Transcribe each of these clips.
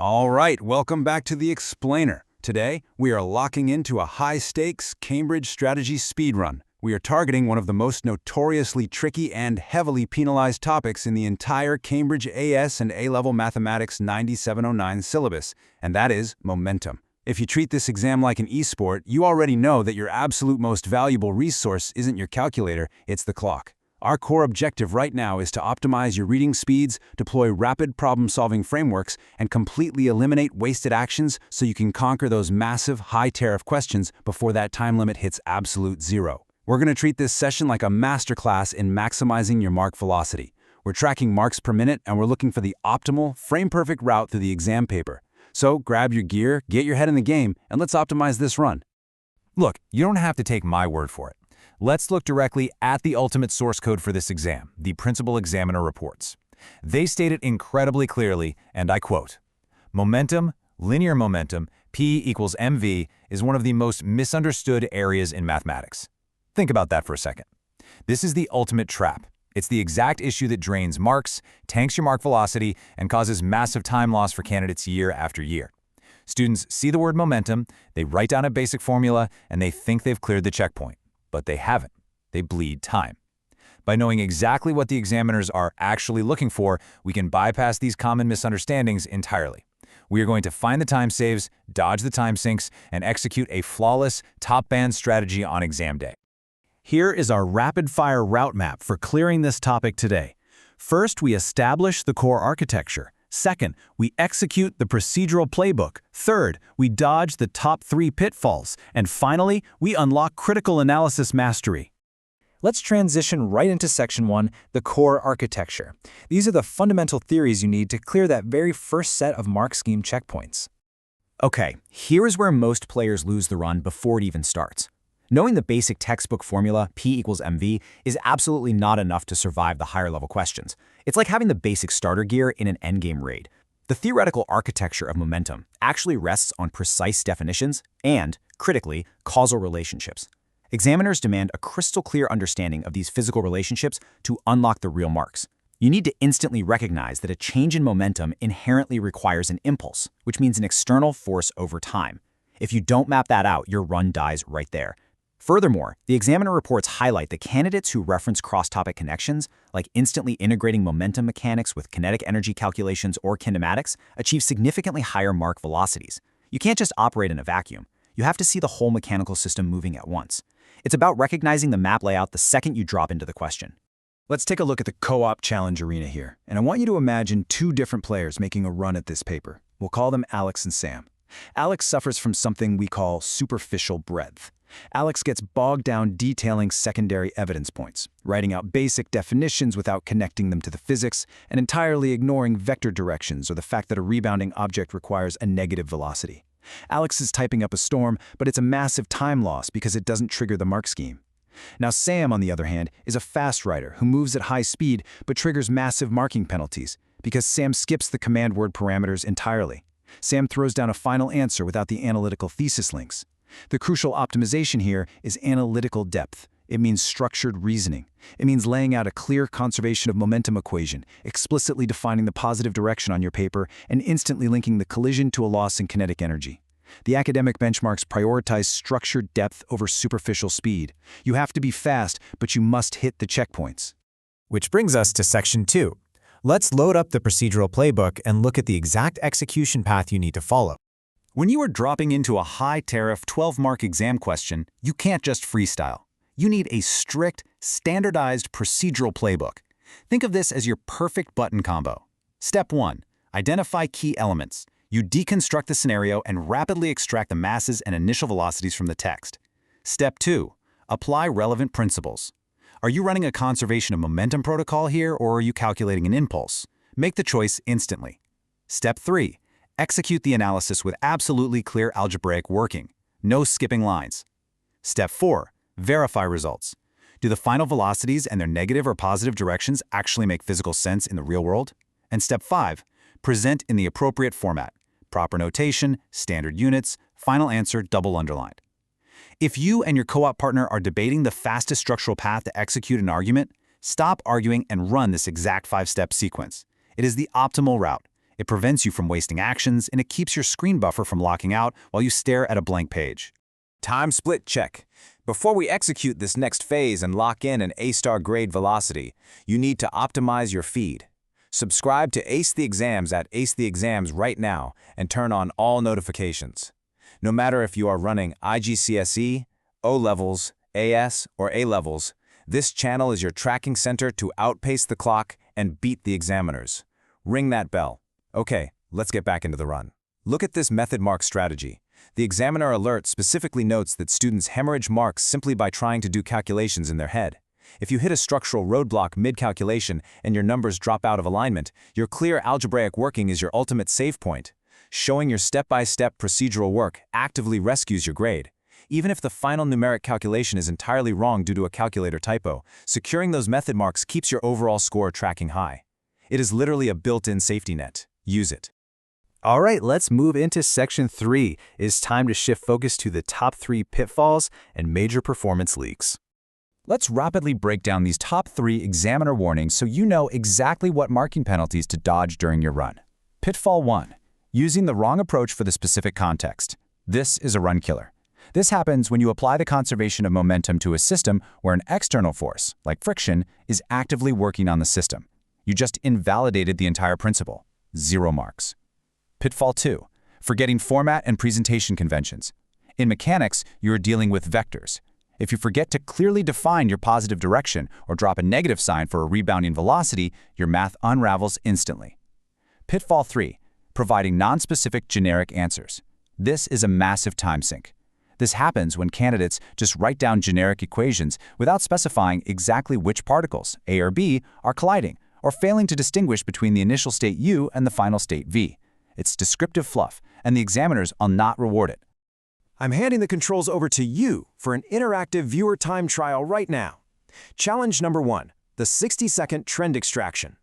All right, welcome back to The Explainer. Today, we are locking into a high-stakes Cambridge strategy speedrun. We are targeting one of the most notoriously tricky and heavily penalized topics in the entire Cambridge AS and A-level Mathematics 9709 syllabus, and that is momentum. If you treat this exam like an e-sport, you already know that your absolute most valuable resource isn't your calculator, it's the clock. Our core objective right now is to optimize your reading speeds, deploy rapid problem-solving frameworks, and completely eliminate wasted actions so you can conquer those massive, high-tariff questions before that time limit hits absolute zero. We're going to treat this session like a masterclass in maximizing your mark velocity. We're tracking marks per minute, and we're looking for the optimal, frame-perfect route through the exam paper. So grab your gear, get your head in the game, and let's optimize this run. Look, you don't have to take my word for it. Let's look directly at the ultimate source code for this exam, the Principal Examiner Reports. They state it incredibly clearly, and I quote, "Momentum, linear momentum, P equals mv, is one of the most misunderstood areas in mathematics." Think about that for a second. This is the ultimate trap. It's the exact issue that drains marks, tanks your mark velocity, and causes massive time loss for candidates year after year. Students see the word momentum, they write down a basic formula, and they think they've cleared the checkpoint. But they haven't. They bleed time. By knowing exactly what the examiners are actually looking for, we can bypass these common misunderstandings entirely. We are going to find the time saves, dodge the time sinks, and execute a flawless, top-band strategy on exam day. Here is our rapid-fire route map for clearing this topic today. First, we establish the core architecture. Second, we execute the procedural playbook. Third, we dodge the top 3 pitfalls. And finally, we unlock critical analysis mastery. Let's transition right into Section 1, the core architecture. These are the fundamental theories you need to clear that very first set of mark scheme checkpoints. Okay, here is where most players lose the run before it even starts. Knowing the basic textbook formula, P equals mv, is absolutely not enough to survive the higher-level questions. It's like having the basic starter gear in an endgame raid. The theoretical architecture of momentum actually rests on precise definitions and, critically, causal relationships. Examiners demand a crystal-clear understanding of these physical relationships to unlock the real marks. You need to instantly recognize that a change in momentum inherently requires an impulse, which means an external force over time. If you don't map that out, your run dies right there. Furthermore, the examiner reports highlight that candidates who reference cross-topic connections, like instantly integrating momentum mechanics with kinetic energy calculations or kinematics, achieve significantly higher mark velocities. You can't just operate in a vacuum. You have to see the whole mechanical system moving at once. It's about recognizing the map layout the second you drop into the question. Let's take a look at the co-op challenge arena here, and I want you to imagine 2 different players making a run at this paper. We'll call them Alex and Sam. Alex suffers from something we call superficial breadth. Alex gets bogged down detailing secondary evidence points, writing out basic definitions without connecting them to the physics, and entirely ignoring vector directions or the fact that a rebounding object requires a negative velocity. Alex is typing up a storm, but it's a massive time loss because it doesn't trigger the mark scheme. Now Sam, on the other hand, is a fast writer who moves at high speed but triggers massive marking penalties because Sam skips the command word parameters entirely. Sam throws down a final answer without the analytical thesis links. The crucial optimization here is analytical depth. It means structured reasoning. It means laying out a clear conservation of momentum equation, explicitly defining the positive direction on your paper, and instantly linking the collision to a loss in kinetic energy. The academic benchmarks prioritize structured depth over superficial speed. You have to be fast, but you must hit the checkpoints. Which brings us to Section 2. Let's load up the procedural playbook and look at the exact execution path you need to follow. When you are dropping into a high-tariff 12-mark exam question, you can't just freestyle. You need a strict, standardized procedural playbook. Think of this as your perfect button combo. Step 1. Identify key elements. You deconstruct the scenario and rapidly extract the masses and initial velocities from the text. Step 2. Apply relevant principles. Are you running a conservation of momentum protocol here, or are you calculating an impulse? Make the choice instantly. Step 3. Execute the analysis with absolutely clear algebraic working. No skipping lines. Step 4. Verify results. Do the final velocities and their negative or positive directions actually make physical sense in the real world? And Step 5. Present in the appropriate format. Proper notation, standard units, final answer double underlined. If you and your co-op partner are debating the fastest structural path to execute an argument, stop arguing and run this exact 5-step sequence. It is the optimal route. It prevents you from wasting actions, and it keeps your screen buffer from locking out while you stare at a blank page. Time split check. Before we execute this next phase and lock in an A-star grade velocity, you need to optimize your feed. Subscribe to Ace the Exams at Ace the Exams right now and turn on all notifications. No matter if you are running IGCSE, O-Levels, AS, or A-Levels, this channel is your tracking center to outpace the clock and beat the examiners. Ring that bell. Okay, let's get back into the run. Look at this method mark strategy. The examiner alert specifically notes that students hemorrhage marks simply by trying to do calculations in their head. If you hit a structural roadblock mid-calculation and your numbers drop out of alignment, your clear algebraic working is your ultimate save point. Showing your step-by-step procedural work actively rescues your grade. Even if the final numeric calculation is entirely wrong due to a calculator typo, securing those method marks keeps your overall score tracking high. It is literally a built-in safety net. Use it. All right, let's move into Section 3. It's time to shift focus to the top 3 pitfalls and major performance leaks. Let's rapidly break down these top 3 examiner warnings so you know exactly what marking penalties to dodge during your run. Pitfall 1. Using the wrong approach for the specific context. This is a run killer. This happens when you apply the conservation of momentum to a system where an external force, like friction, is actively working on the system. You just invalidated the entire principle. 0 marks. Pitfall 2. Forgetting format and presentation conventions. In mechanics, you are dealing with vectors. If you forget to clearly define your positive direction or drop a negative sign for a rebounding velocity, your math unravels instantly. Pitfall 3. Providing nonspecific generic answers. This is a massive time sink. This happens when candidates just write down generic equations without specifying exactly which particles, A or B, are colliding, or failing to distinguish between the initial state U and the final state V. It's descriptive fluff, and the examiners will not reward it. I'm handing the controls over to you for an interactive viewer time trial right now. Challenge number 1, the 60-second trend extraction.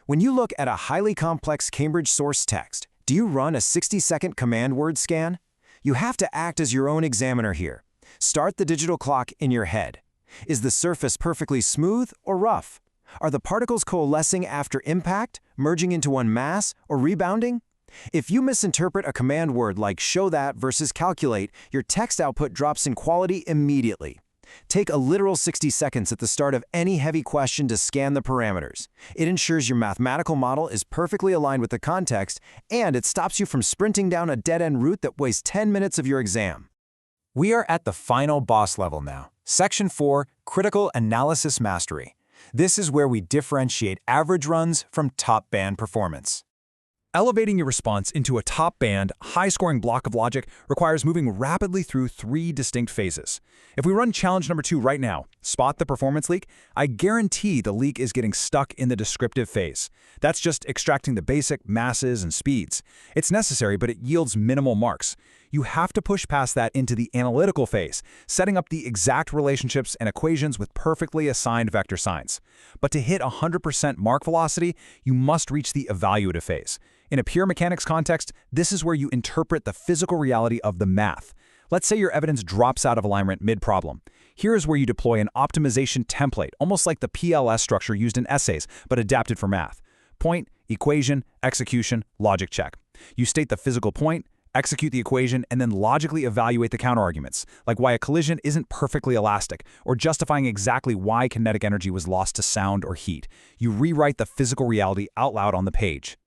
When you look at a highly complex Cambridge source text, do you run a 60-second command word scan? You have to act as your own examiner here. Start the digital clock in your head. Is the surface perfectly smooth or rough? Are the particles coalescing after impact, merging into one mass, or rebounding? If you misinterpret a command word like show that versus calculate, your text output drops in quality immediately. Take a literal 60 seconds at the start of any heavy question to scan the parameters. It ensures your mathematical model is perfectly aligned with the context, and it stops you from sprinting down a dead-end route that wastes 10 minutes of your exam. We are at the final boss level now. Section 4, Critical Analysis Mastery. This is where we differentiate average runs from top band performance. Elevating your response into a top-band, high-scoring block of logic requires moving rapidly through 3 distinct phases. If we run challenge number 2 right now, spot the performance leak, I guarantee the leak is getting stuck in the descriptive phase. That's just extracting the basic masses and speeds. It's necessary, but it yields minimal marks. You have to push past that into the analytical phase, setting up the exact relationships and equations with perfectly assigned vector signs. But to hit 100% mark velocity, you must reach the evaluative phase. In a pure mechanics context, this is where you interpret the physical reality of the math. Let's say your evidence drops out of alignment mid-problem. Here is where you deploy an optimization template, almost like the PLS structure used in essays, but adapted for math. Point, equation, execution, logic check. You state the physical point, execute the equation, and then logically evaluate the counterarguments, like why a collision isn't perfectly elastic, or justifying exactly why kinetic energy was lost to sound or heat. You rewrite the physical reality out loud on the page.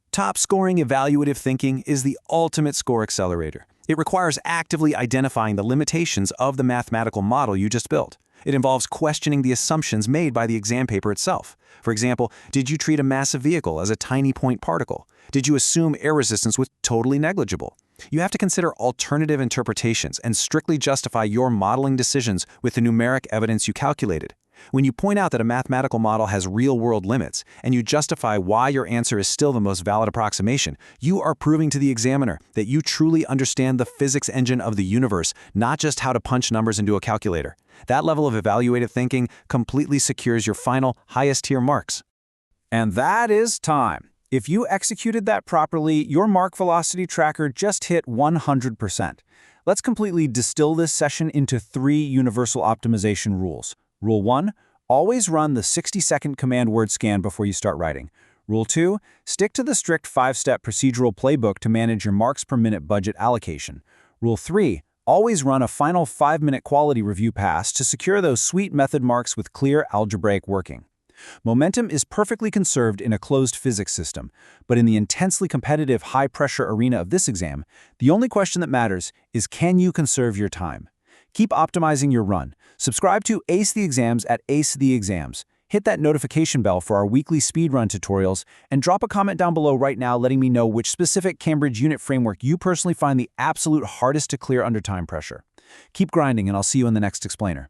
Top-scoring evaluative thinking is the ultimate score accelerator. It requires actively identifying the limitations of the mathematical model you just built. It involves questioning the assumptions made by the exam paper itself. For example, did you treat a massive vehicle as a tiny point particle? Did you assume air resistance was totally negligible? You have to consider alternative interpretations and strictly justify your modeling decisions with the numeric evidence you calculated. When you point out that a mathematical model has real-world limits, and you justify why your answer is still the most valid approximation, you are proving to the examiner that you truly understand the physics engine of the universe, not just how to punch numbers into a calculator. That level of evaluative thinking completely secures your final, highest-tier marks. And that is time. If you executed that properly, your mark velocity tracker just hit 100%. Let's completely distill this session into 3 universal optimization rules. Rule 1, always run the 60-second command word scan before you start writing. Rule 2, stick to the strict 5-step procedural playbook to manage your marks per minute budget allocation. Rule 3, always run a final 5-minute quality review pass to secure those sweet method marks with clear algebraic working. Momentum is perfectly conserved in a closed physics system, but in the intensely competitive high-pressure arena of this exam, the only question that matters is, can you conserve your time? Keep optimizing your run. Subscribe to Ace the Exams at Ace the Exams. Hit that notification bell for our weekly speedrun tutorials, and drop a comment down below right now letting me know which specific Cambridge unit framework you personally find the absolute hardest to clear under time pressure. Keep grinding, and I'll see you in the next explainer.